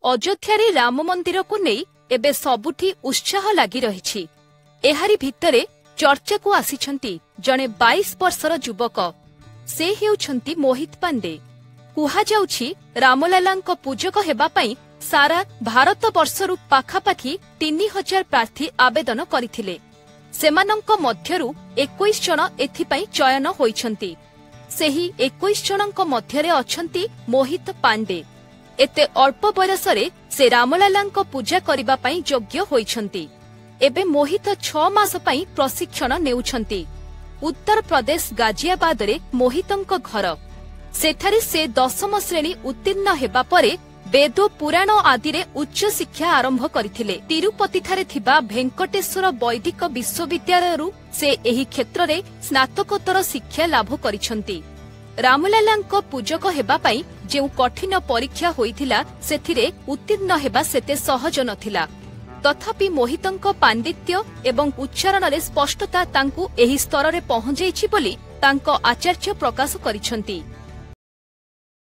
अयोध्या राम मंदिर को नहीं एबे सबुठी उत्साह लगी रही। एहारी भितरे चर्चा को आसिछंती जणे 22 वर्षर युवक से हेउछंती मोहित पांडे। कुहाजाउछि रामलालांक पूजक हेबा पई सारा भारत वर्षरु पाखापाखी 3000 प्रार्थी आवेदन करिथिले। सेमानंक मध्यरु 21 जन एथिपई चयन होइछंती। सेही 21 जनंक मध्यरे अछंती मोहित पांडे। एते अल्प बयसरे से रामलालांक पूजा करिबा पई योग्य होइछंती। एबे मोहित 6 मास पई प्रशिक्षण नेउछंती। उत्तर प्रदेश गाजियाबाद रे मोहितंक घर। सेठारे से 10म श्रेणी उत्तीर्ण हेबा परे वेद पुराण आदि रे उच्च शिक्षा आरंभ करथिले। तिरुपति ठारे थिबा भेंकटेश्वर वैदिक विश्वविद्यालयरु से एही क्षेत्र रे स्नातकोत्तर शिक्षा लाभ करिसंती। रामलालांक पूजक हेबा पई जेउ कठिन परीक्षा होइथिला सेथिरे उत्तीर्ण हेबा सेते सहज नथिला। तथापि मोहितंक पांडित्य एवं उच्चारण रे स्पष्टता तांकु एही स्तर रे पहुंचैछि बोली तांको आचार्य प्रकाश करिसंती।